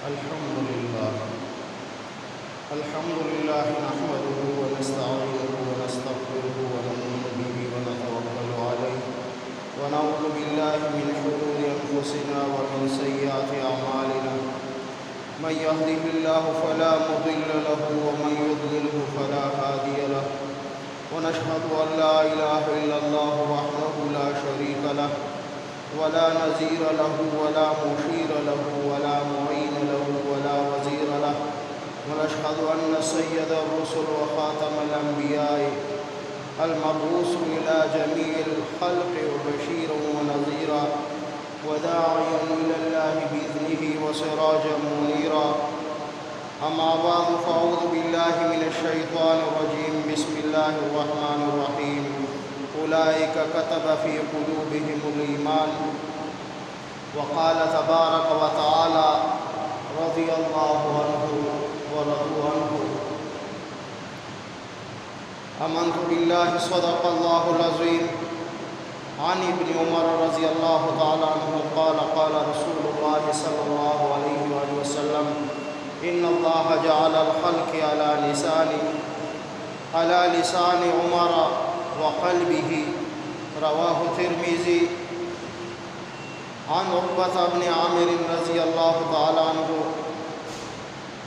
الحمد لله نحمده ونستعينه ونستغفره ونؤمن به ونتوكل عليه ونعوذ بالله من شرور أنفسنا ومن سيئات أعمالنا من يهده الله فلا مضل له ومن يضلله فلا هادي له ونشهد أن لا إله إلا الله وحده لا شريك له ولا نظير له ولا مشير له ولا معين له ولا وزير له ونشهد أن سيد الرسل وخاتم الأنبياء المبعوث إلى جميع الخلق وبشيرا ونذيرا وداعيا إلى الله بإذنه وسراجا منيرا أما بعد فأعوذ بالله من الشيطان الرجيم بسم الله الرحمن الرحيم أولئك كتب في قلوبهم الإيمان وقال تبارك وتعالى رضي الله عنه ورضوا عنه آمنت بالله صدق الله العظيم عن ابن عمر رضي الله تعالى عنه قال قال رسول الله صلى الله عليه وآله وسلم إن الله جعل الخلق على لسان عمر وقلبه رواه الترمذي عن عقبة بن عامر رضي الله تعالى عنه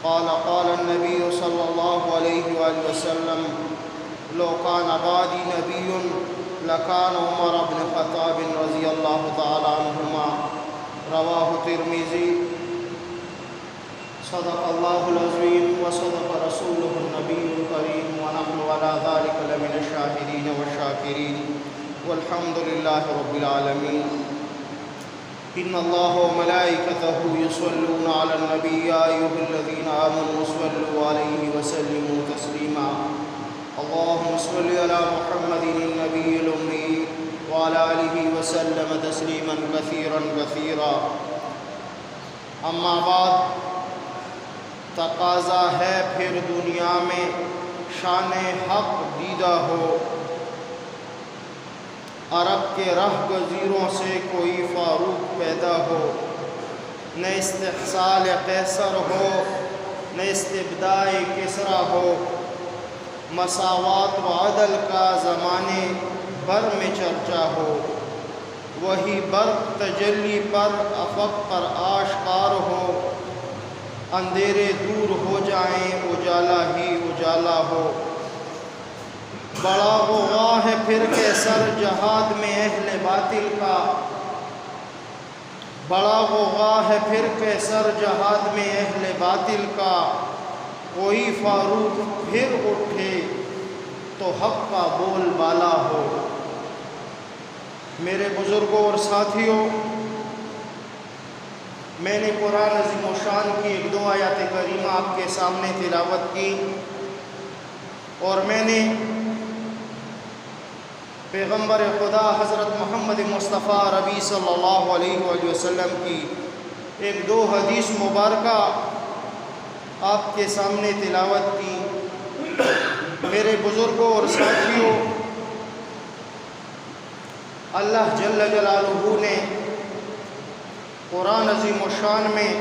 قال قال النبي صلى الله عليه وآله وسلم لو كان بعدي نبي لكان عمر بن الخطاب رضي الله تعالى عنهما رواه الترمذي صدق الله العظيم وصدق رسوله النبي الكريم ونحن على ذلك لمن الشاهدين والشاكرين والحمد لله رب العالمين إن الله وملائكته يصلون على النبي يا أيها الذين آمنوا صلوا عليه وسلموا تسليما اللهم صل على محمد النبي الأمي وعلى آله وسلم تسليما كثيرا كثيرا اما بعد تقاضا ہے پھر دنیا میں شان حق دیدہ ہو عرب کے رہ گزیروں سے کوئی فاروق پیدا ہو نہ استحصال قیصر ہو نہ استبداء کسریٰ ہو مساوات و عدل کا زمانے بھر میں چرچا ہو وہی برق تجلی پر افق پر آشکار ہو اندھیرے دور ہو جائیں اجالا ہی اجالا ہو بڑا غوغا ہے پھر کے سر جہاد میں اہل باطل کا بڑا غوغا ہے پھر کے سر جہاد میں اہل باطل کا کوئی فاروق پھر اٹھے تو حق کا بول بالا ہو میرے بزرگوں اور ساتھیوں میں نے قرآن عظیم و شان کی ایک دو آیات کریمہ آپ کے سامنے تلاوت کی اور میں نے پیغمبر خدا حضرت محمد مصطفیٰ ربی صلی اللہ علیہ وآلہ وسلم کی ایک دو حدیث مبارکہ آپ کے سامنے تلاوت کی میرے بزرگوں اور ساتھیوں اللہ جل جلالہ نے قرآن عظیم و شان میں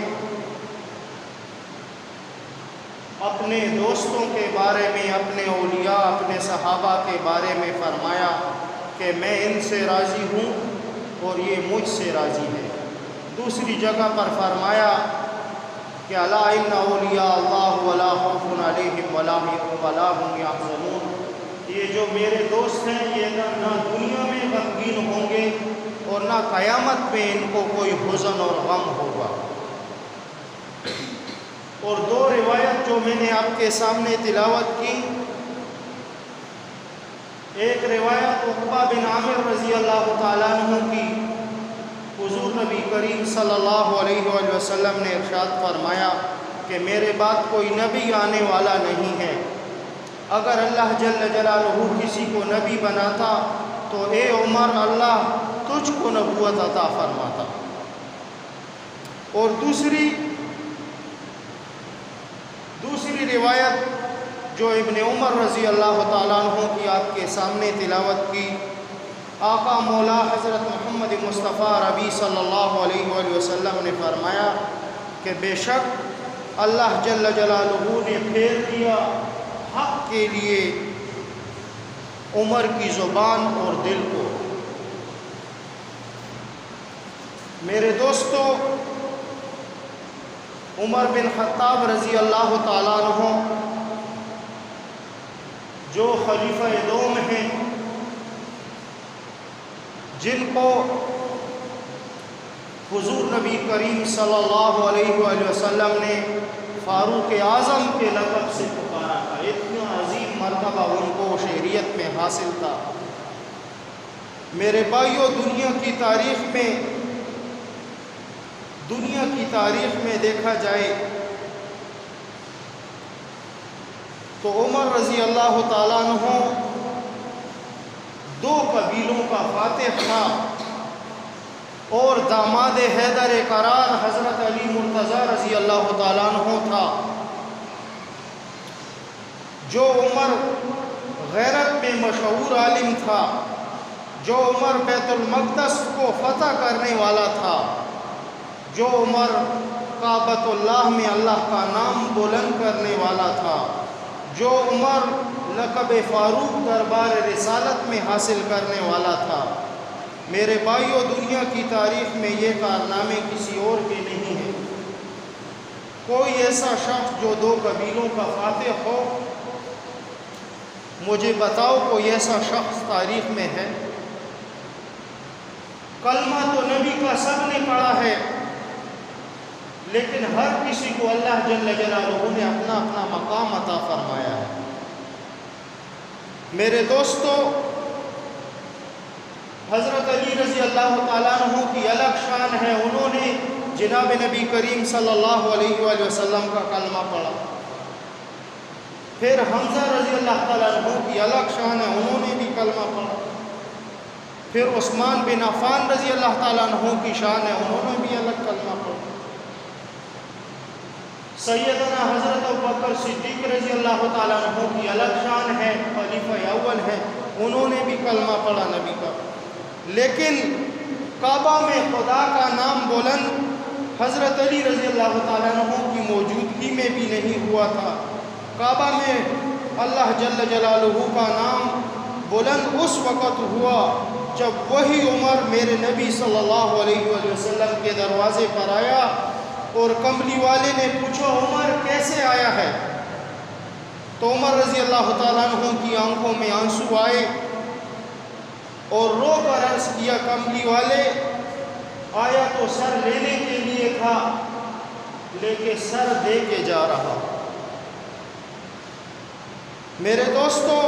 اپنے دوستوں کے بارے میں اپنے اولیاء اپنے صحابہ کے بارے میں فرمایا کہ میں ان سے راضی ہوں اور یہ مجھ سے راضی ہے دوسری جگہ پر فرمایا کہ الا ان اولیاء اللہ ولا خوف علیہم ولا هم یحزنون یہ جو میرے دوست ہیں یہ نہ دنیا میں غمگین ہوں گے اور نہ قیامت میں ان کو کوئی حزن اور غم ہوگا اور دو روایت جو میں نے آپ کے سامنے تلاوت کی ایک روایت عقبہ بن عامر رضی اللہ تعالیٰ عنہ کی حضور نبی کریم صلی اللہ علیہ وآلہ وسلم نے ارشاد فرمایا کہ میرے بعد کوئی نبی آنے والا نہیں ہے اگر اللہ جل جلالہ کسی کو نبی بناتا تو اے عمر اللہ تجھ کو نبوت عطا فرماتا اور دوسری روایت جو ابن عمر رضی اللہ تعالیٰ عنہ کی آپ کے سامنے تلاوت کی آقا مولا حضرت محمد مصطفیٰ ربی صلی اللہ علیہ وآلہ وسلم نے فرمایا کہ بے شک اللہ جل جلالہ نے پھیر دیا حق کے لیے عمر کی زبان اور دل کو۔ میرے دوستو، عمر بن خطاب رضی اللہ تعالیٰ عنہ جو خلیفہ دوم ہیں، جن کو حضور نبی کریم صلی اللہ علیہ وآلہ وسلم نے فاروق اعظم کے لقب سے پکارا تھا، اتنا عظیم مرتبہ ان کو شہریت میں حاصل تھا۔ میرے بھائیو، دنیا کی تاریخ میں دیکھا جائے تو عمر رضی اللہ تعالیٰ عنہ 2 قبیلوں کا فاتح تھا اور داماد حیدر قرار حضرت علی مرتضیٰ رضی اللہ تعالیٰ عنہ تھا۔ جو عمر غیرت میں مشہور عالم تھا، جو عمر بیت المقدس کو فتح کرنے والا تھا، جو عمر کعبۃ اللہ میں اللہ کا نام بلند کرنے والا تھا، جو عمر لقب فاروق دربار رسالت میں حاصل کرنے والا تھا۔ میرے بھائیو، دنیا کی تاریخ میں یہ کارنامے کسی اور کے نہیں ہیں۔ کوئی ایسا شخص جو 2 قبیلوں کا فاتح ہو، مجھے بتاؤ کوئی ایسا شخص تاریخ میں ہے؟ کلمہ تو نبی کا سب نے پڑھا ہے، لیکن ہر کسی کو اللہ جل جلالہ نے اپنا اپنا مقام عطا فرمایا ہے۔ میرے دوستو، حضرت علی رضی اللہ تعالیٰ عنہ کی الگ شان ہے، انہوں نے جناب نبی کریم صلی اللہ علیہ وآلہ وسلم کا کلمہ پڑھا۔ پھر حمزہ رضی اللہ تعالیٰ عنہ کی الگ شان ہے، انہوں نے بھی کلمہ پڑھا۔ پھر عثمان بن عفان رضی اللہ تعالیٰ عنہ کی شان ہے، انہوں نے بھی الگ کلمہ پڑھا۔ سیدنا حضرت ابوبکر صدیق رضی اللہ تعالیٰ عنہ کی الگ شان ہے، خلیفہ اول ہے، انہوں نے بھی کلمہ پڑھا نبی کا۔ لیکن کعبہ میں خدا کا نام بلند حضرت علی رضی اللہ تعالیٰ عنہ کی موجودگی میں بھی نہیں ہوا تھا۔ کعبہ میں اللہ جل جلالہ کا نام بلند اس وقت ہوا جب وہی عمر میرے نبی صلی اللہ علیہ وآلہ وسلم کے دروازے پر آیا اور کملی والے نے پوچھا عمر کیسے آیا ہے؟ تو عمر رضی اللہ تعالیٰ عنہ کی آنکھوں میں آنسو آئے اور رو کر عرض کیا، کملی والے آیا تو سر لینے کے لیے تھا، لیکن سر دے کے جا رہا۔ میرے دوستو،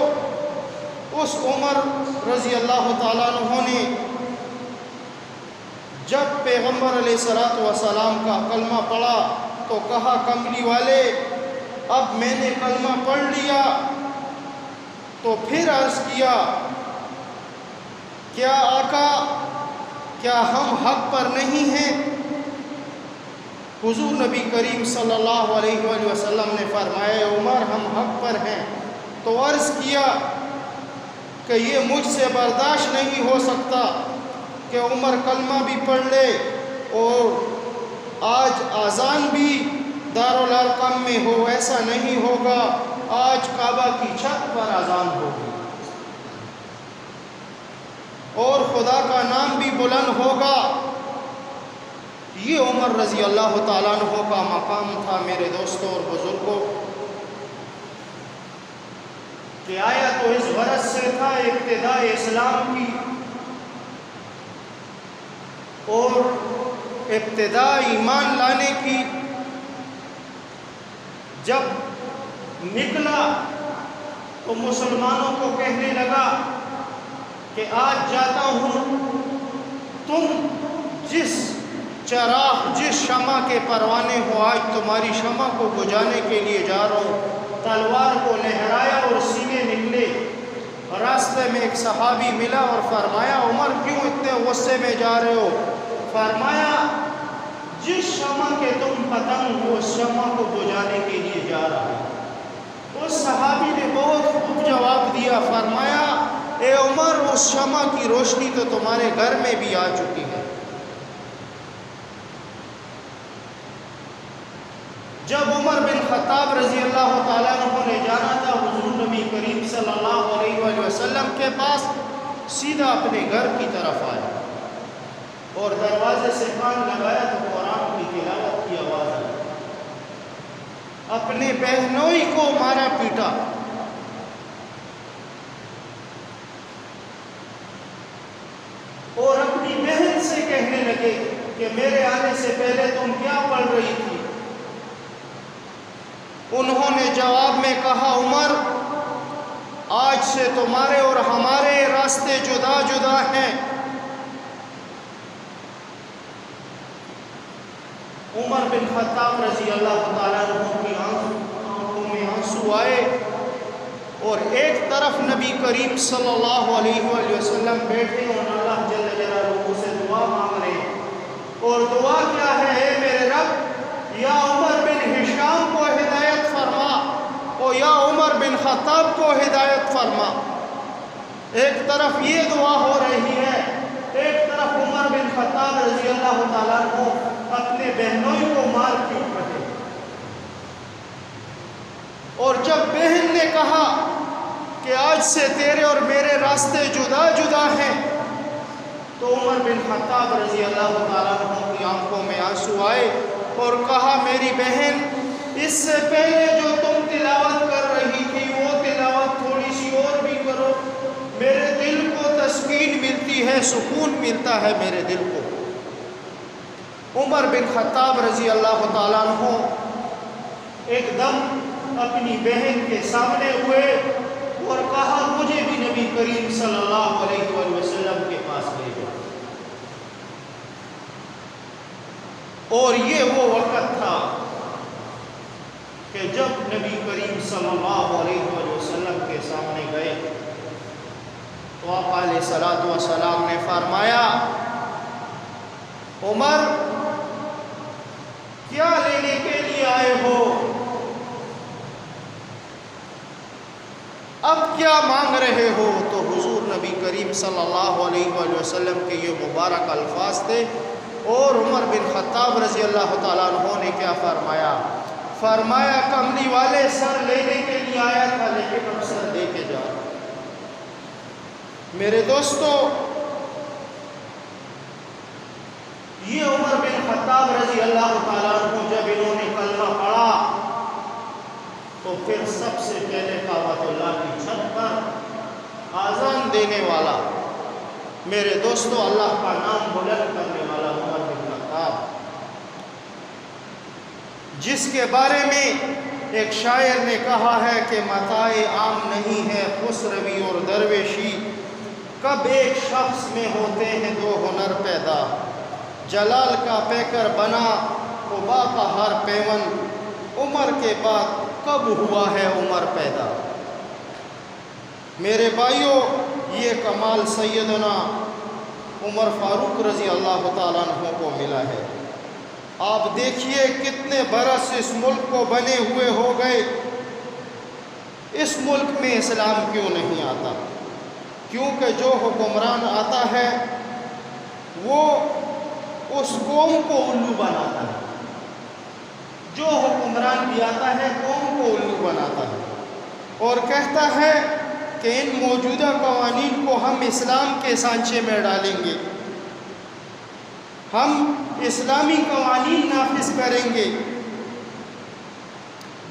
اس عمر رضی اللہ تعالیٰ عنہ نے جب پیغمبر علیہ السلام کا کلمہ پڑھا تو کہا، کملی والے اب میں نے کلمہ پڑھ لیا۔ تو پھر عرض کیا، کیا آقا، کیا ہم حق پر نہیں ہیں؟ حضور نبی کریم صلی اللہ علیہ وآلہ وسلم نے فرمایا، عمر ہم حق پر ہیں۔ تو عرض کیا کہ یہ مجھ سے برداشت نہیں ہو سکتا کہ عمر کلمہ بھی پڑھ لے اور آج اذان بھی دارالارقم میں ہو، ایسا نہیں ہوگا، آج کعبہ کی چھت پر اذان ہوگی اور خدا کا نام بھی بلند ہوگا۔ یہ عمر رضی اللہ تعالیٰ عنہ کا مقام تھا میرے دوستوں اور بزرگوں، کہ آیا تو اس غرض سے تھا ابتداء اسلام کی اور ابتداء ایمان لانے کی۔ جب نکلا تو مسلمانوں کو کہنے لگا کہ آج جاتا ہوں، تم جس چراغ جس شمع کے پروانے ہو، آج تمہاری شمع کو بجھانے کے لیے جا رہا ہوں۔ تلوار کو لہرایا اور سینے نکلے۔ راستے میں ایک صحابی ملا اور فرمایا، عمر کیوں اتنے غصے میں جا رہے ہو؟ فرمایا، جس شمع کے تم پتنگ ہو اس شمع کو بجھانے کے لیے جا رہا ہے۔ اس صحابی نے بہت خوب جواب دیا، فرمایا، اے عمر اس شمع کی روشنی تو تمہارے گھر میں بھی آ چکی ہے۔ جب عمر بن خطاب رضی اللہ تعالیٰ عنہ نے جانا تھا حضور نبی کریم صلی اللہ علیہ وآلہ وسلم کے پاس، سیدھا اپنے گھر کی طرف آیا اور دروازے سے کان لگایا تو قرآن کی تلاوت کی آواز آئی۔ اپنے بہنوئی کو مارا پیٹا، اور اپنی بہن سے کہنے لگے کہ میرے آنے سے پہلے تم کیا پڑھ رہی تھی؟ انہوں نے جواب میں کہا عمر، آج سے تمہارے اور ہمارے راستے جدا جدا ہیں۔ عمر بن خطاب رضی اللہ تعالیٰ عنہ کی آنکھوں میں آنسو آئے، اور ایک طرف نبی کریم صلی اللہ علیہ وآلہ وسلم بیٹھے اور اللہ جل جلالہ سے دعا مانگ رہے ہیں۔ اور دعا کیا ہے؟ اے میرے رب، یا عمر بن ہشام کو ہدایت فرما، اور یا عمر بن خطاب کو ہدایت فرما۔ ایک طرف یہ دعا ہو رہی ہے، ایک طرف عمر بن خطاب رضی اللہ تعالیٰ عنہ اپنے بہنوئی کو مار پیٹ رہے۔ اور جب بہن نے کہا کہ آج سے تیرے اور میرے راستے جدا جدا ہیں، تو عمر بن خطاب رضی اللہ تعالیٰ عنہ کی آنکھوں میں آنسو آئے اور کہا میری بہن، اس سے پہلے جو تم تلاوت کر رہی تھی وہ تلاوت تھوڑی سی اور بھی کرو، میرے دل کو تسکین ملتی ہے، سکون ملتا ہے میرے دل کو۔ عمر بن خطاب رضی اللہ تعالیٰ عنہ ایک دم اپنی بہن کے سامنے ہوئے اور کہا مجھے بھی نبی کریم صلی اللہ علیہ وآلہ وسلم کے پاس لے جاؤ۔ اور یہ وہ وقت تھا کہ جب نبی کریم صلی اللہ علیہ وآلہ وسلم کے سامنے گئے تو آپ علیہ الصلوۃ والسلام نے فرمایا، عمر کیا لینے کے لیے آئے ہو؟ اب کیا مانگ رہے ہو؟ تو حضور نبی کریم صلی اللہ علیہ وآلہ وسلم کے یہ مبارک الفاظ تھے، اور عمر بن خطاب رضی اللہ تعالیٰ عنہ نے کیا فرمایا؟ فرمایا کملی والے سر لینے کے لیے آیا تھا، لیکن اب سر دے کے جا رہا۔ میرے دوستو، یہ عمر بن خطاب رضی اللہ تعالیٰ عنہ جب انہوں نے کلمہ پڑھا تو پھر سب سے پہلے کعبۃ اللہ کی چھت پر آذان دینے والا، میرے دوستو، اللہ کا نام بلند کرنے والا عمر بن خطاب، جس کے بارے میں ایک شاعر نے کہا ہے کہ متاع عام نہیں ہے خسروی اور درویشی، کب ایک شخص میں ہوتے ہیں دو ہنر پیدا، جلال کا پیکر بنا قبا کا ہر پیون، عمر کے بعد کب ہوا ہے عمر پیدا۔ میرے بھائیوں، یہ کمال سیدنا عمر فاروق رضی اللہ تعالیٰ عنہ کو ملا ہے۔ آپ دیکھیے کتنے برس اس ملک کو بنے ہوئے ہو گئے، اس ملک میں اسلام کیوں نہیں آتا؟ کیونکہ جو حکمران آتا ہے وہ اس قوم کو الو بناتا ہے، جو حکمران بھی آتا ہے قوم کو الو بناتا ہے، اور کہتا ہے کہ ان موجودہ قوانین کو ہم اسلام کے سانچے میں ڈالیں گے، ہم اسلامی قوانین نافذ کریں گے۔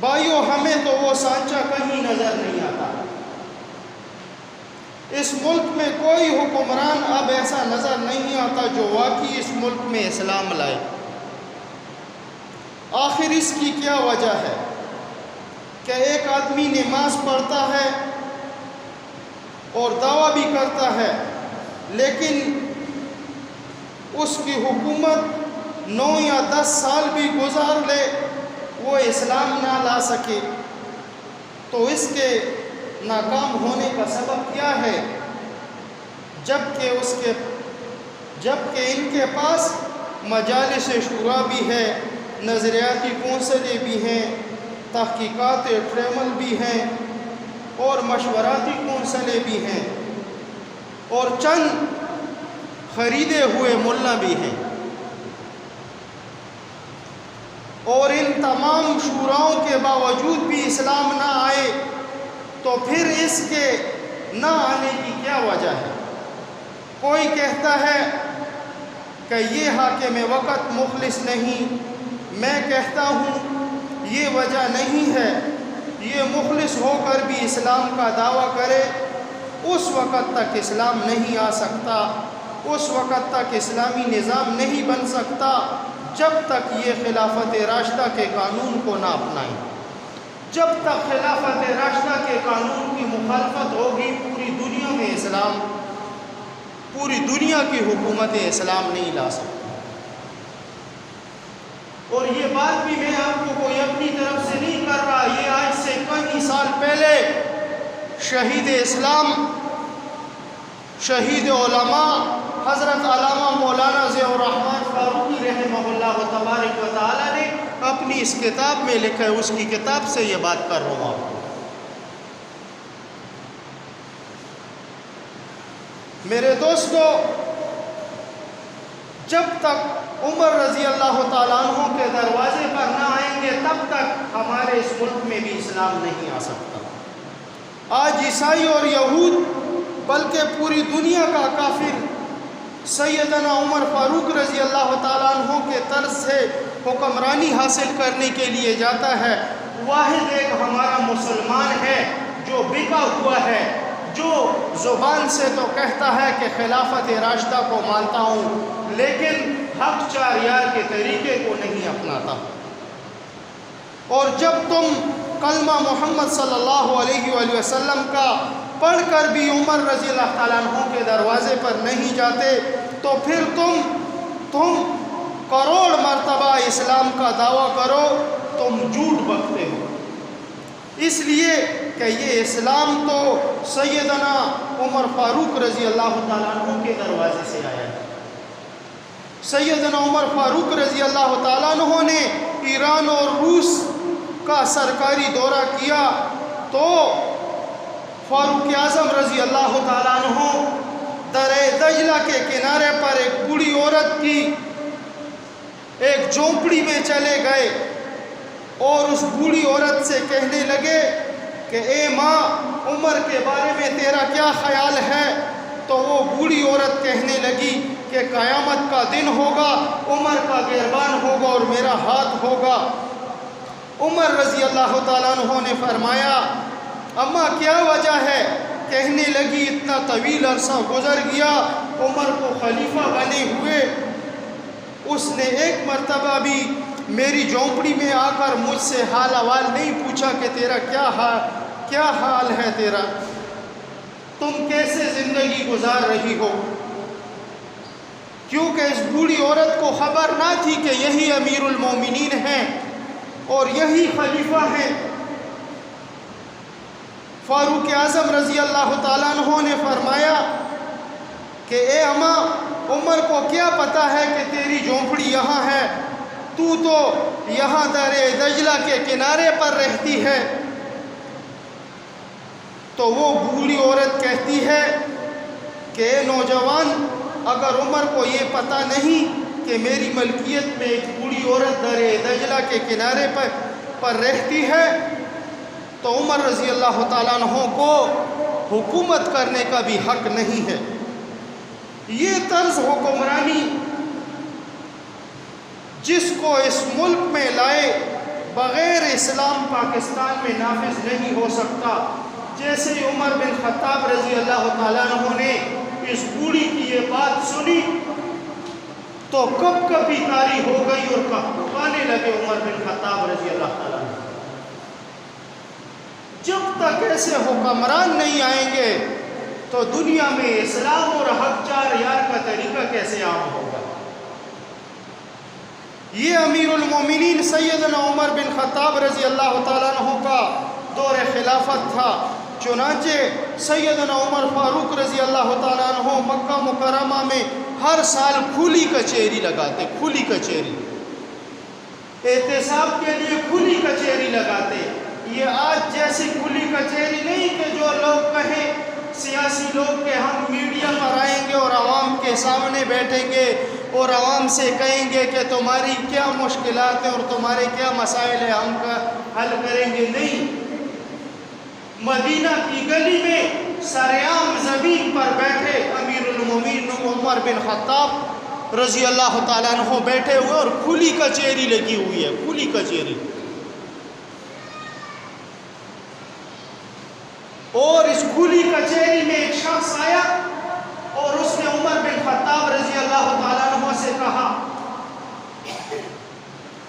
بھائیو، ہمیں تو وہ سانچہ کہیں نظر نہیں آتا۔ اس ملک میں کوئی حکمران اب ایسا نظر نہیں آتا جو واقعی اس ملک میں اسلام لائے۔ آخر اس کی کیا وجہ ہے کہ ایک آدمی نماز پڑھتا ہے اور دعویٰ بھی کرتا ہے، لیکن اس کی حکومت 9 یا 10 سال بھی گزار لے، وہ اسلام نہ لا سکے، تو اس کے ناکام ہونے کا سبب کیا ہے؟ جبکہ ان کے پاس مجالس شورا بھی ہے، نظریاتی کونسلیں بھی ہیں، تحقیقات ٹریول بھی ہیں، اور مشوراتی کونسلیں بھی ہیں، اور چند خریدے ہوئے ملا بھی ہیں۔ اور ان تمام شوراؤں کے باوجود بھی اسلام نہ آئے تو پھر اس کے نہ آنے کی کیا وجہ ہے؟ کوئی کہتا ہے کہ یہ حاکم وقت مخلص نہیں، میں کہتا ہوں یہ وجہ نہیں ہے، یہ مخلص ہو کر بھی اسلام کا دعویٰ کرے اس وقت تک اسلام نہیں آ سکتا، اس وقت تک اسلامی نظام نہیں بن سکتا جب تک یہ خلافت راشدہ کے قانون کو نہ اپنائیں۔ جب تک خلافت راشدہ کے قانون کی مخالفت ہوگی پوری دنیا کی حکومت اسلام نہیں لا سکتی۔ اور یہ بات بھی میں آپ کو کوئی اپنی طرف سے نہیں کر رہا، یہ آج سے کئی سال پہلے شہید اسلام، شہید علماء حضرت علامہ مولانا ضیاء الرحمن فاروقی رحمہ اللہ تبارک و تعالی نے اپنی اس کتاب میں لکھا ہے، اس کی کتاب سے یہ بات کر رہا ہوں آپ کو۔ میرے دوستو، جب تک عمر رضی اللہ تعالیٰ عنہ کے دروازے پر نہ آئیں گے تب تک ہمارے اس ملک میں بھی اسلام نہیں آ سکتا۔ آج عیسائی اور یہود بلکہ پوری دنیا کا کافر سیدنا عمر فاروق رضی اللہ تعالیٰ عنہ کے طرز سے حکمرانی حاصل کرنے کے لیے جاتا ہے۔ واحد ایک ہمارا مسلمان ہے جو بکا ہوا ہے، جو زبان سے تو کہتا ہے کہ خلافت راشدہ کو مانتا ہوں لیکن حق چار یار کے طریقے کو نہیں اپناتا۔ اور جب تم کلمہ محمد صلی اللہ علیہ وآلہ وسلم کا پڑھ کر بھی عمر رضی اللہ تعالیٰ عنہ کے دروازے پر نہیں جاتے تو پھر تم کروڑ مرتبہ اسلام کا دعویٰ کرو، تم جھوٹ بکتے ہو، اس لیے کہ یہ اسلام تو سیدنا عمر فاروق رضی اللہ تعالیٰ عنہ کے دروازے سے آیا ہے۔ سیدنا عمر فاروق رضی اللہ تعالیٰ عنہ نے ایران اور روس کا سرکاری دورہ کیا تو فاروق اعظم رضی اللہ تعالیٰ عنہ درہ دجلہ کے کنارے پر ایک بوڑھی عورت کی ایک جھونپڑی میں چلے گئے اور اس بوڑھی عورت سے کہنے لگے کہ اے ماں، عمر کے بارے میں تیرا کیا خیال ہے؟ تو وہ بوڑھی عورت کہنے لگی کہ قیامت کا دن ہوگا، عمر کا گربان ہوگا اور میرا ہاتھ ہوگا۔ عمر رضی اللہ تعالیٰ عنہ نے فرمایا، اماں کیا وجہ ہے؟ کہنے لگی اتنا طویل عرصہ گزر گیا، عمر کو خلیفہ بنے ہوئے، اس نے ایک مرتبہ بھی میری جھونپڑی میں آ کر مجھ سے حال احوال نہیں پوچھا کہ تیرا کیا حال ہے، تیرا تم کیسے زندگی گزار رہی ہو؟ کیونکہ اس بوڑھی عورت کو خبر نہ تھی کہ یہی امیر المومنین ہیں اور یہی خلیفہ ہیں۔ فاروق اعظم رضی اللہ تعالیٰ عنہ نے فرمایا کہ اے اماں، عمر کو کیا پتا ہے کہ تیری جھونپڑی یہاں ہے، تو یہاں درہ دجلہ کے کنارے پر رہتی ہے۔ تو وہ بوڑھی عورت کہتی ہے کہ اے نوجوان، اگر عمر کو یہ پتہ نہیں کہ میری ملکیت میں ایک بوڑھی عورت درہ دجلہ کے کنارے پر رہتی ہے تو عمر رضی اللہ تعالیٰ عنہ کو حکومت کرنے کا بھی حق نہیں ہے۔ یہ طرز حکمرانی جس کو اس ملک میں لائے بغیر اسلام پاکستان میں نافذ نہیں ہو سکتا۔ جیسے عمر بن خطاب رضی اللہ تعالیٰ عنہ نے اس بوڑھی کی یہ بات سنی تو کب کبھی طاری ہو گئی اور کہنے لگے عمر بن خطاب رضی اللہ تعالیٰ عنہ، جب تک ایسے حکمران نہیں آئیں گے تو دنیا میں اسلام اور حق چار یار کا طریقہ کیسے عام ہوگا؟ یہ امیر المومنین سیدنا عمر بن خطاب رضی اللہ تعالیٰ عنہ کا دور خلافت تھا۔ چنانچہ سیدنا عمر فاروق رضی اللہ تعالیٰ عنہ مکہ مکرمہ میں ہر سال کھلی کچہری لگاتے، کھلی کچہری، احتساب کے لیے کھلی کچہری لگاتے۔ یہ آج جیسی کھلی کچہری نہیں کہ جو لوگ کہیں، سیاسی لوگ کہ ہم میڈیا پر آئیں گے اور عوام کے سامنے بیٹھیں گے، اور عوام سے کہیں گے کہ تمہاری کیا مشکلات ہیں اور تمہارے کیا مسائل ہیں، ہم کا حل کریں گے. نہیں، مدینہ کی گلی میں سریعام زمین پر بیٹھے امیر المومنین عمر بن خطاب رضی اللہ تعالیٰ عنہ بیٹھے ہوئے، اور کھلی کچہری لگی ہوئی ہے، کھلی کچہری. اور اس کھلی کچہری میں ایک شخص آیا اور اس نے عمر بن خطاب رضی اللہ تعالیٰ عنہ سے کہا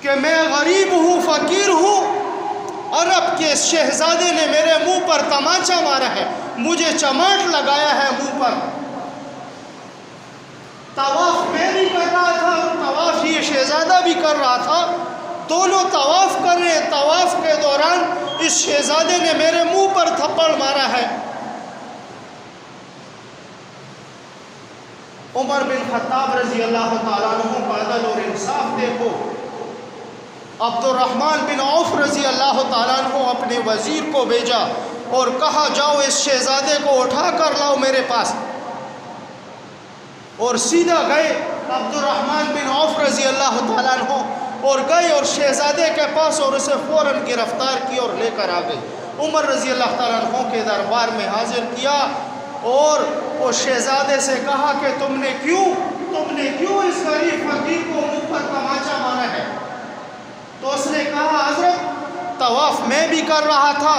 کہ میں غریب ہوں، فقیر ہوں، عرب کے شہزادے نے میرے منہ پر تماچا مارا ہے، مجھے چماٹ لگایا ہے منہ پر. طواف میں بھی کر رہا تھا اور طواف یہ شہزادہ بھی کر رہا تھا، دونوں طواف کر رہے ہیں. طواف کے دوران اس شہزادے نے میرے منہ پر تھپڑ مارا ہے. عمر بن خطاب رضی اللہ تعالیٰ عنہ کا عدل اور انصاف دیکھو. عبد الرحمن بن عوف رضی اللہ تعالیٰ عنہ اپنے وزیر کو بھیجا اور کہا جاؤ اس شہزادے کو اٹھا کر لاؤ میرے پاس. اور سیدھا گئے عبد الرحمن بن عوف رضی اللہ تعالیٰ عنہ اور گئے اور شہزادے کے پاس اور اسے فوراً گرفتار کی اور لے کر آ گئے. عمر رضی اللہ تعالیٰ عنہ کے دربار میں حاضر کیا اور وہ شہزادے سے کہا کہ تم نے کیوں اس غریب فقیر کو منہ پر تماچا مارا ہے؟ تو اس نے کہا حضرت طواف میں بھی کر رہا تھا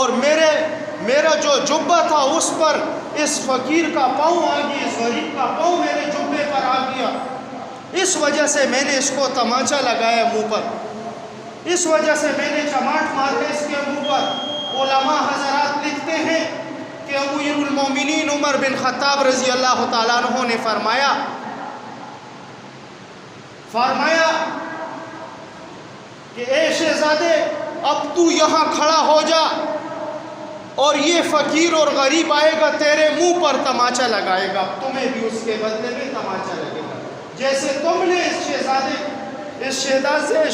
اور میرا جو جبہ تھا اس پر اس فقیر کا پاؤں آ گیا، اس غریب کا پاؤں میرے جبے پر آ گیا، اس وجہ سے میں نے اس کو تماچا لگایا منہ پر، اس وجہ سے میں نے چماٹ مارا اس کے منہ پر. علماء حضرات لکھتے ہیں کہ امیر المومنین عمر بن خطاب رضی اللہ تعالیٰ عنہ نے فرمایا کہ اے شہزادے اب تو یہاں کھڑا ہو جا اور یہ فقیر اور غریب آئے گا تیرے منہ پر تماچا لگائے گا، تمہیں بھی اس کے بدلے میں تماچا لگے گا. جیسے تم نے اس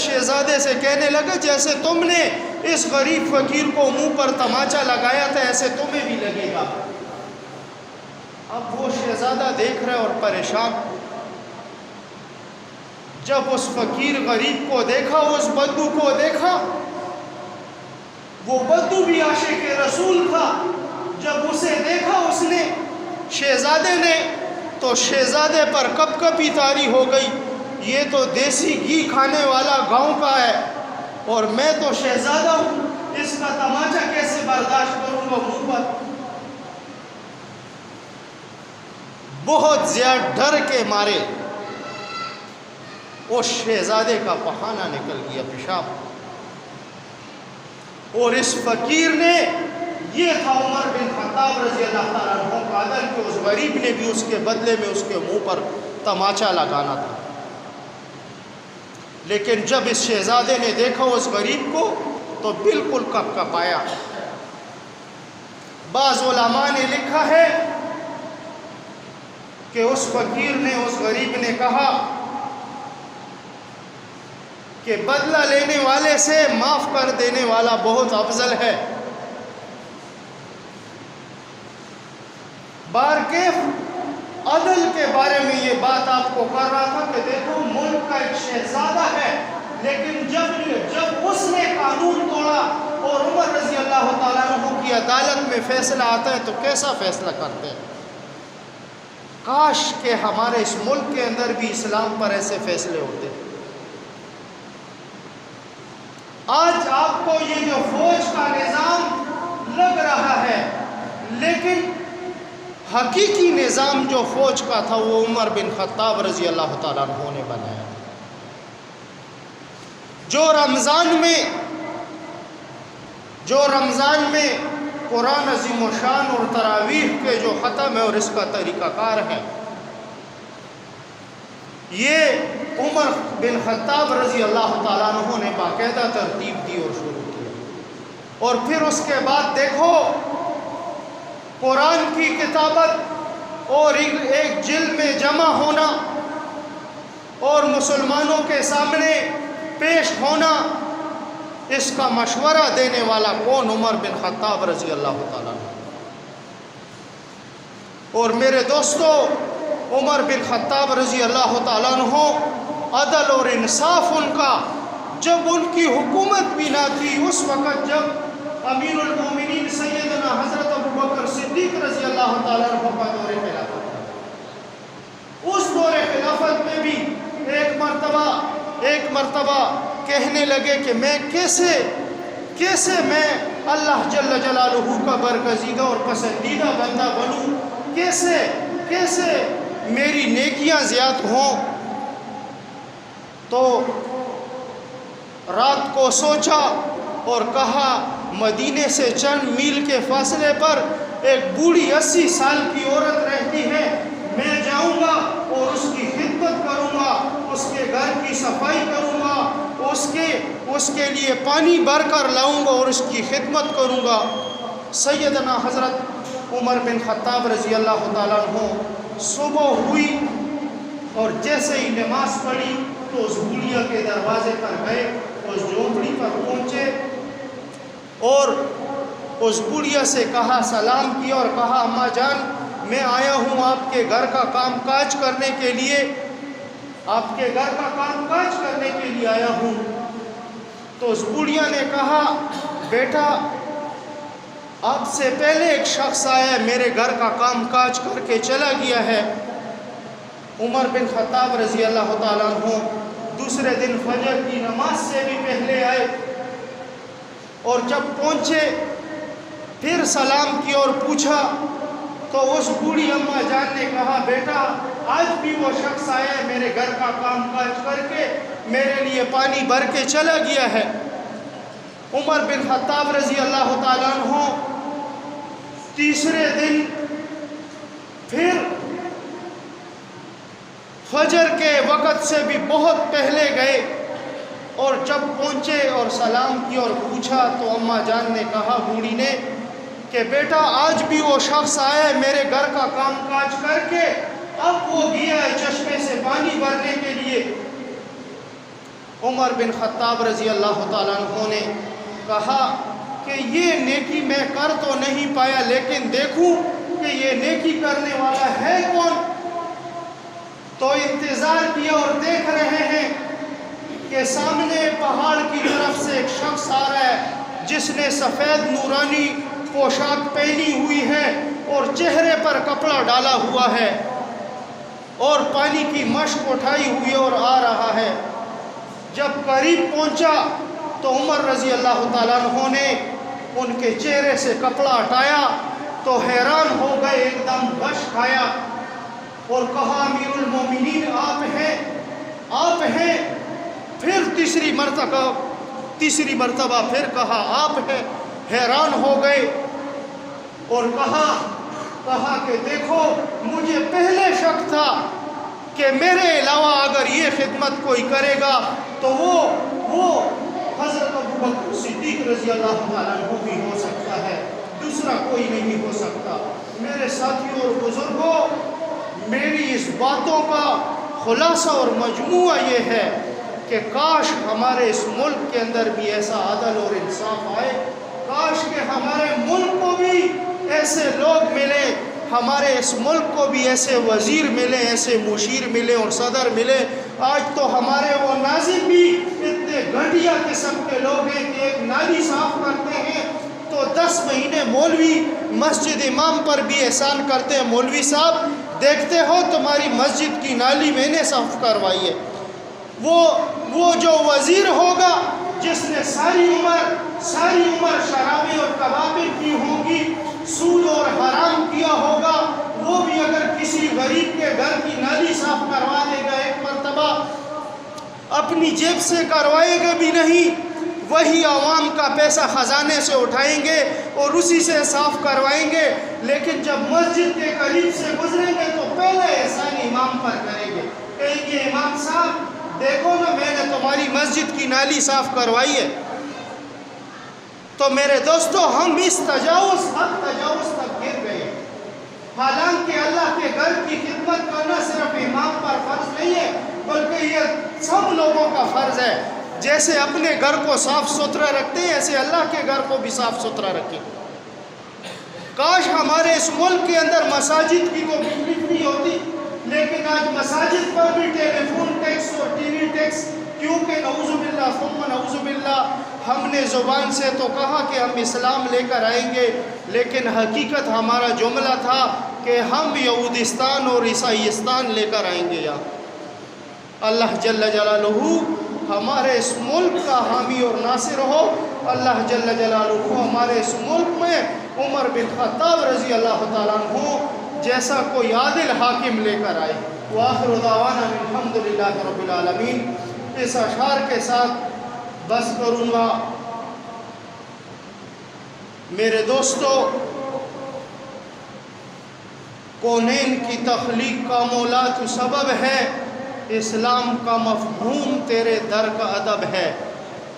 شہزادے سے کہنے لگا جیسے تم نے اس غریب فقیر کو منہ پر تماچا لگایا تھا ایسے تمہیں بھی لگے گا. اب وہ شہزادہ دیکھ رہے اور پریشان. جب اس فقیر غریب کو دیکھا، اس بدو کو دیکھا، وہ بدو بھی عاشق رسول تھا، جب اسے دیکھا اس نے شہزادے نے تو شہزادے پر کپ کپی طاری ہو گئی. یہ تو دیسی گھی کھانے والا گاؤں کا ہے اور میں تو شہزادہ ہوں، اس کا تماچا کیسے برداشت کروں گا منہ پر. بہت زیادہ ڈر کے مارے اس شہزادے کا پخانہ نکل گیا، پیشاب. اور اس فقیر نے، یہ تھا عمر بن خطاب رضی اللہ تعالیٰ عنہ کا عدل کہ اس غریب نے بھی اس کے بدلے میں اس کے منہ پر تماچا لگانا تھا. لیکن جب اس شہزادے نے دیکھا اس غریب کو تو بالکل کپ کپایا. بعض علماء نے لکھا ہے کہ اس فقیر نے، اس غریب نے کہا کہ بدلہ لینے والے سے معاف کر دینے والا بہت افضل ہے. بارکیف عدل کے بارے میں یہ بات آپ کو کر رہا تھا کہ دیکھو ملک کا ایک شہزادہ ہے، لیکن جب اس نے قانون توڑا اور عمر رضی اللہ تعالیٰ عنہ کی عدالت میں فیصلہ آتا ہے تو کیسا فیصلہ کرتے ہیں. کاش کہ ہمارے اس ملک کے اندر بھی اسلام پر ایسے فیصلے ہوتے. آج آپ کو یہ جو فوج کا نظام لگ رہا ہے، لیکن حقیقی نظام جو فوج کا تھا وہ عمر بن خطاب رضی اللہ تعالیٰ عنہ نے بنایا. جو رمضان میں قرآن عظیم و شان اور تراویح کے جو ختم ہے اور اس کا طریقہ کار ہے، یہ عمر بن خطاب رضی اللہ تعالیٰ عنہ نے باقاعدہ ترتیب دی اور شروع کیا. اور پھر اس کے بعد دیکھو قرآن کی کتابت اور ایک جلد میں جمع ہونا اور مسلمانوں کے سامنے پیش ہونا، اس کا مشورہ دینے والا کون؟ عمر بن خطاب رضی اللہ تعالیٰ عنہ. اور میرے دوستو، عمر بن خطاب رضی اللہ تعالیٰ عنہ عدل اور انصاف ان کا، جب ان کی حکومت بھی نہ تھی، اس وقت جب امیر المومنین سیدنا حضرت ابو بکر صدیق رضی اللہ تعالیٰ عنہ کا دور خلافت تھا، اس دور خلافت میں بھی ایک مرتبہ کہنے لگے کہ میں کیسے میں اللہ جل جلالہ کا برگزیدہ اور پسندیدہ بندہ بنوں، کیسے میری نیکیاں زیادہ ہوں۔ تو رات کو سوچا اور کہا مدینے سے چند میل کے فاصلے پر ایک بوڑھی 80 سال کی عورت رہتی ہے، میں جاؤں گا اور اس کی خدمت کروں گا، اس کے گھر کی صفائی کروں گا، اس کے لیے پانی بھر کر لاؤں گا اور اس کی خدمت کروں گا۔ سیدنا حضرت عمر بن خطاب رضی اللہ تعالیٰ عنہ صبح ہوئی اور جیسے ہی نماز پڑھی تو اس بوڑھیا کے دروازے پر گئے، اس جھونپڑی پر پہنچے اور اس بوڑھیا سے کہا، سلام کیا اور کہا اماں جان میں آیا ہوں آپ کے گھر کا کام کاج کرنے کے لیے، آپ کے گھر کا کام کاج کرنے کے لیے آیا ہوں۔ تو اس بوڑھیا نے کہا بیٹا آپ سے پہلے ایک شخص آیا میرے گھر کا کام کاج کر کے چلا گیا ہے۔ عمر بن خطاب رضی اللہ تعالیٰ عنہ دوسرے دن فجر کی نماز سے بھی پہلے آئے اور جب پہنچے پھر سلام کیا اور پوچھا تو اس بوڑھی اماں جان نے کہا بیٹا آج بھی وہ شخص آیا ہے میرے گھر کا کام کاج کر کے میرے لیے پانی بھر کے چلا گیا ہے۔ عمر بن خطاب رضی اللہ تعالیٰ عنہ تیسرے دن پھر فجر کے وقت سے بھی بہت پہلے گئے اور جب پہنچے اور سلام کیا اور پوچھا تو اماں جان نے کہا بوڑھی نے کہ بیٹا آج بھی وہ شخص آیا ہے میرے گھر کا کام کاج کر کے، اب وہ گیا ہے چشمے سے پانی بھرنے کے لیے۔ عمر بن خطاب رضی اللہ تعالیٰ عنہ نے کہا کہ یہ نیکی میں کر تو نہیں پایا لیکن دیکھوں کہ یہ نیکی کرنے والا ہے کون۔ تو انتظار کیا اور دیکھ رہے ہیں کہ سامنے پہاڑ کی طرف سے ایک شخص آ رہا ہے جس نے سفید نورانی پوشاک پہنی ہوئی ہے اور چہرے پر کپڑا ڈالا ہوا ہے اور پانی کی مشک اٹھائی ہوئی اور آ رہا ہے۔ جب قریب پہنچا تو عمر رضی اللہ تعالیٰ عنہ نے ان کے چہرے سے کپڑا ہٹایا تو حیران ہو گئے، ایک دم غش کھایا اور کہا امیر المومنین آپ ہیں۔ پھر تیسری مرتبہ پھر کہا آپ ہیں، حیران ہو گئے اور کہا کہ دیکھو مجھے پہلے شک تھا کہ میرے علاوہ اگر یہ خدمت کوئی کرے گا تو وہ حضرت ابو بکر صدیق رضی اللہ تعالیٰ عنہ بھی ہو سکتا ہے، دوسرا کوئی نہیں ہو سکتا۔ میرے ساتھیوں اور بزرگوں، میری اس باتوں کا خلاصہ اور مجموعہ یہ ہے کہ کاش ہمارے اس ملک کے اندر بھی ایسا عدل اور انصاف آئے، کاش کہ ہمارے ملک کو بھی ایسے لوگ ملے، ہمارے اس ملک کو بھی ایسے وزیر ملے، ایسے مشیر ملے اور صدر ملے۔ آج تو ہمارے وہ ناظم بھی اتنے گھٹیا قسم کے لوگ ہیں کہ ایک نالی صاف کرتے ہیں تو 10 مہینے مولوی مسجد امام پر بھی احسان کرتے ہیں، مولوی صاحب دیکھتے ہو تمہاری مسجد کی نالی میں نے صاف کروائی ہے۔ وہ جو وزیر ہوگا جس نے ساری عمر شرابیں اور کبابیں کی ہوں گی، سود اور حرام کیا ہوگا، وہ بھی اگر کسی غریب کے گھر کی نالی صاف کروا دے گا ایک مرتبہ، اپنی جیب سے کروائے گا بھی نہیں، وہی عوام کا پیسہ خزانے سے اٹھائیں گے اور اسی سے صاف کروائیں گے، لیکن جب مسجد کے قریب سے گزریں گے تو پہلے احسان امام پر کریں گے، کہیں گے امام صاحب دیکھو نا میں نے تمہاری مسجد کی نالی صاف کروائی ہے۔ تو میرے دوستو ہم اس تجاوز تک گر گئے، حالانکہ اللہ کے گھر کی خدمت کرنا صرف امام پر فرض نہیں ہے بلکہ یہ سب لوگوں کا فرض ہے۔ جیسے اپنے گھر کو صاف ستھرا رکھتے ہیں ایسے اللہ کے گھر کو بھی صاف ستھرا رکھیں۔ کاش ہمارے اس ملک کے اندر مساجد کی تو تکلیف نہیں ہوتی، لیکن آج مساجد پر بھی ٹیلی فون ٹیکس اور ٹی وی ٹیکس، کیونکہ نعوذ باللہ ثم نعوذ باللہ ہم نے زبان سے تو کہا کہ ہم اسلام لے کر آئیں گے، لیکن حقیقت ہمارا جملہ تھا کہ ہم یہودستان اور عیسائیستان لے کر آئیں گے۔ یا اللہ جل جلالہ ہمارے اس ملک کا حامی اور ناصر ہو۔ اللہ جل جلالہ ہمارے اس ملک میں عمر بن خطاب رضی اللہ تعالیٰ عنہ جیسا کوئی عادل حاکم لے کر آئے۔ وآخر دعوانا الحمدللہ رب العالمین۔ اس اشعار کے ساتھ بس کروں گا۔ میرے دوستو، کونین کی تخلیق کا مولا تو سبب ہے، اسلام کا مفہوم تیرے در کا ادب ہے۔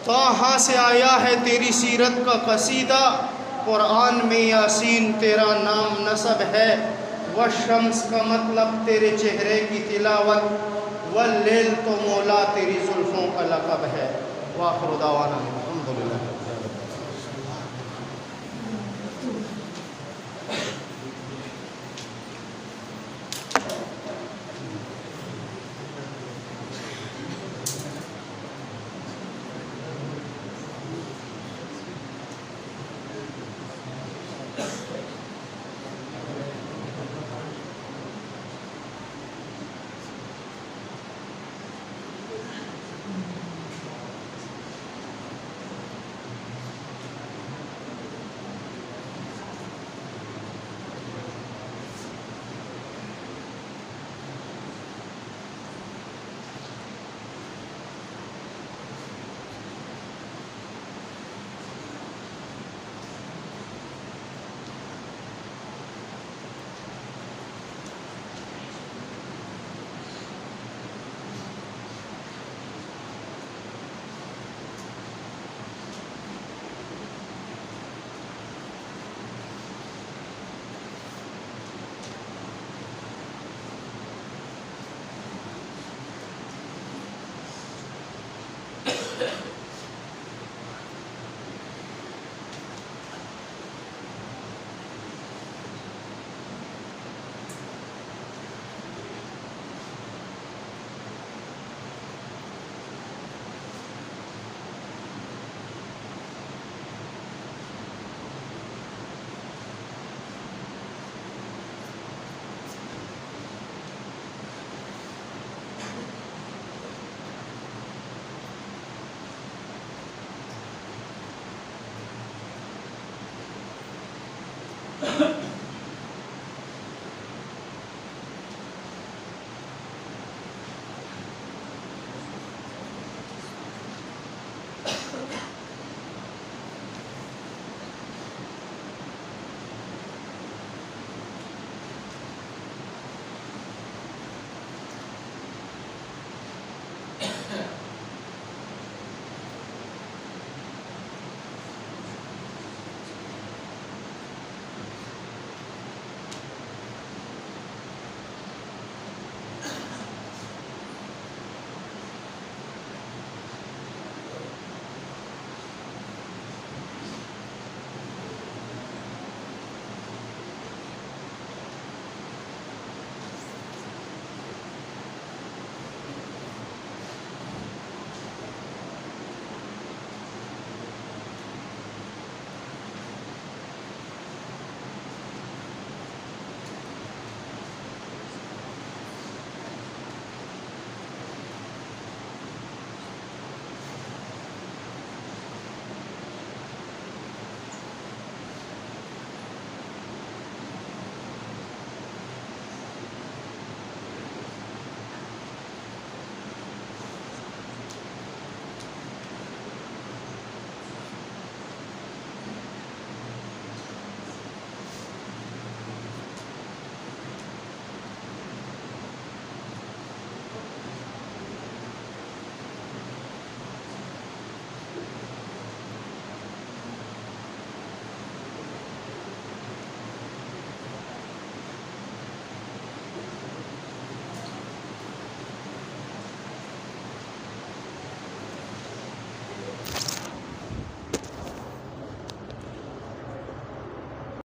طٰہٰ سے آیا ہے تیری سیرت کا قصیدہ، قرآن میں یاسین تیرا نام نسب ہے۔ والشمس کا مطلب تیرے چہرے کی تلاوت، واللیل تو مولا تیری زلفوں کا لقب ہے۔ وآخر دعوانا الحمدللہ۔